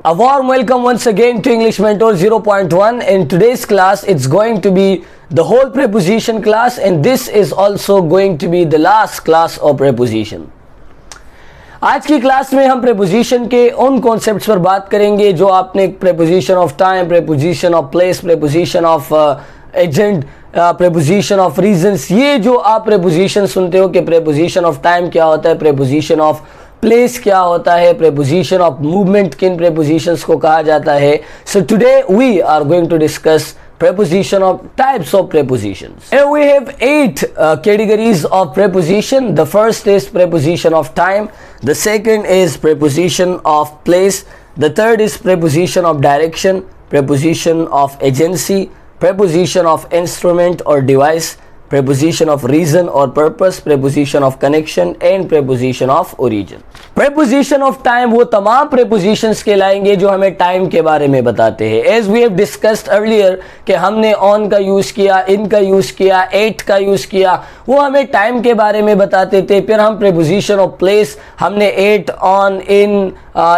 A warm welcome once again to English Mentor 0.1. In today's class, it's going to be the whole preposition class, and this is also going to be the last class of preposition. आज की class में हम preposition के उन concepts पर बात करेंगे जो आपने preposition of time, preposition of place, preposition of agent, preposition of reasons, ये जो आप preposition सुनते हो कि preposition of time क्या होता है, preposition of प्लेस क्या होता है, preposition of movement किन prepositions को कहा जाता है. So today we are going to discuss preposition of types of prepositions. Here we have 8 categories of preposition. The first is preposition of time, the second is preposition of place, the third is preposition of direction, preposition of agency, preposition of instrument or device, preposition of reason or purpose, preposition of connection and preposition of origin. Preposition of time वो तमाम prepositions कहलाएंगे जो हमें time के बारे में बताते हैं. As we have discussed earlier कि हमने on का यूज़ किया, in का यूज़ किया, at का यूज़ किया, वो हमें time के बारे में बताते थे. फिर हम preposition of place हमने at, on, in,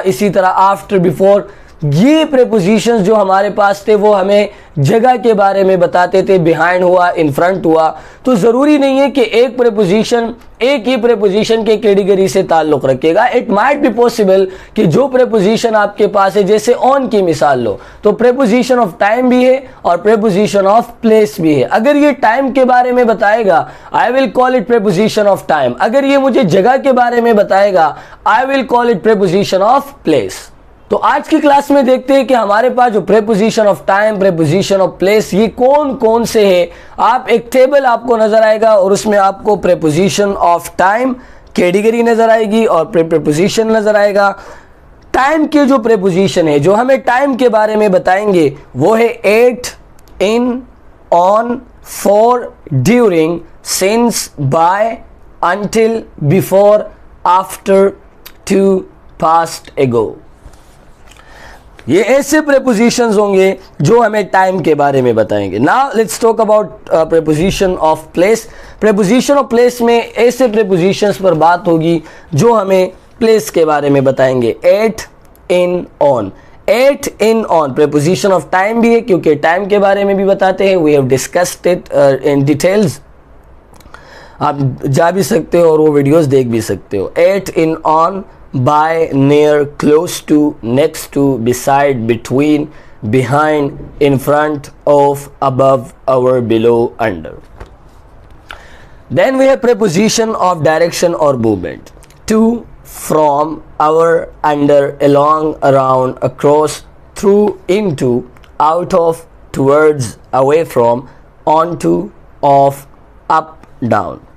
इसी तरह after, before, ये prepositions जो हमारे पास थे वो हमें जगह के बारे में बताते थे. behind हुआ, in front हुआ. तो ज़रूरी नहीं है कि एक preposition एक ही preposition के कैटेगरी से ताल्लुक़ रखेगा. It might be possible कि जो preposition आपके पास है, जैसे on की मिसाल लो तो preposition of time भी है और preposition of place भी है. अगर ये time के बारे में बताएगा I will call it preposition of time. अगर ये मुझे जगह के बारे में बताएगा I will call it preposition of place. तो आज की क्लास में देखते हैं कि हमारे पास जो preposition of time, preposition of place, ये कौन कौन से हैं. आप एक टेबल आपको नजर आएगा और उसमें आपको preposition of time कैटेगरी नजर आएगी और preposition नजर आएगा. टाइम के जो preposition है जो हमें टाइम के बारे में बताएंगे वो है at, in, on, for, during, since, by, until, before, after, to, past, ago. ये ऐसे prepositions होंगे जो हमें टाइम के बारे में बताएंगे. Now let's talk about preposition of place. Preposition of place में ऐसे prepositions पर बात होगी जो हमें place के बारे में बताएंगे. at, in, on. at, in, on preposition of time भी है क्योंकि टाइम के बारे में भी बताते हैं. We have discussed it in details. आप जा भी सकते हो और वो वीडियोस देख भी सकते हो. at, in, on, by, near, close to, next to, beside, between, behind, in front of, above, over, below, under. Then we have preposition of direction or movement. To, from, over, under, along, around, across, through, into, out of, towards, away from, onto, off, up, down.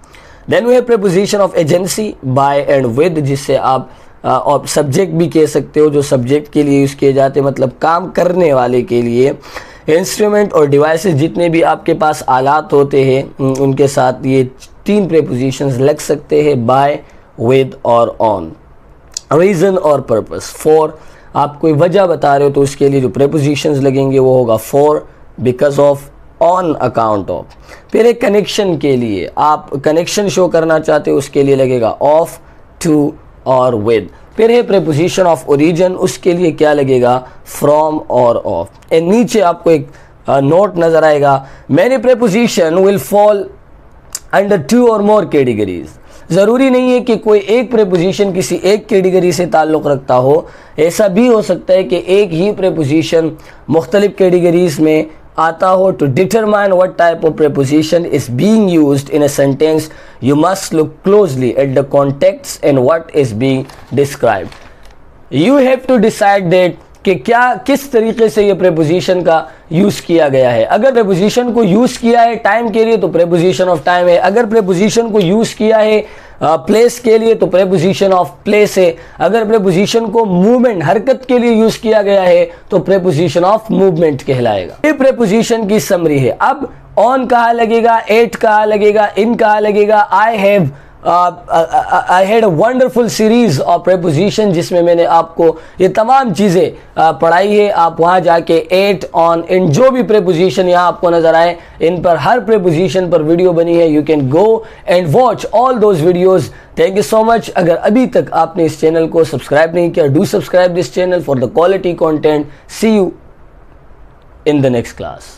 Then we have preposition of agency, by and with, जिससे आप और subject भी कह सकते हो, जो subject के लिए यूज़ किए जाते हैं, मतलब काम करने वाले के लिए. इंस्ट्रूमेंट और डिवाइसेस, जितने भी आपके पास आलात होते हैं उनके साथ ये 3 prepositions लग सकते हैं, बाय, विद और ऑन. रीज़न और पर्पस. फॉर, आप कोई वजह बता रहे हो तो उसके लिए जो prepositions लगेंगे वो होगा for, because of, on account of. फिर एक कनेक्शन के लिए आप कनेक्शन शो करना चाहते हो उसके लिए लगेगा ऑफ, टू और विद. फिर है preposition ऑफ ओरिजिन, उसके लिए क्या लगेगा फ्रॉम और ऑफ. एंड नीचे आपको एक नोट नजर आएगा, many preposition will fall under 2 और मोर कैटेगरीज. ज़रूरी नहीं है कि कोई एक preposition किसी एक कैटेगरी से ताल्लुक़ रखता हो. ऐसा भी हो सकता है कि एक ही preposition मुख्तलिफ कैटेगरीज में आता हो. To determine what type of preposition is being used in a sentence, you must look closely at the context and what is being described. You have to decide that कि क्या किस तरीके से ये preposition का यूज़ किया गया है. अगर preposition को यूज़ किया है टाइम के लिए तो preposition of time है. अगर preposition को यूज़ किया है प्लेस के लिए तो preposition of place है. अगर preposition को movement हरकत के लिए यूज़ किया गया है तो preposition of movement कहलाएगा. ये preposition की समरी है. अब on कहाँ लगेगा, at कहाँ लगेगा, in कहाँ लगेगा, I have I had a wonderful series of preposition जिसमें मैंने आपको ये तमाम चीज़ें पढ़ाई है. आप वहाँ जाके 8 ऑन इन जो भी प्रेपोजिशन यहाँ आपको नज़र आए इन पर हर प्रेपोजिशन पर वीडियो बनी है. You can go and watch all those videos. Thank you so much. अगर अभी तक आपने इस चैनल को सब्सक्राइब नहीं किया, do subscribe this channel for the quality content. See you in the next class.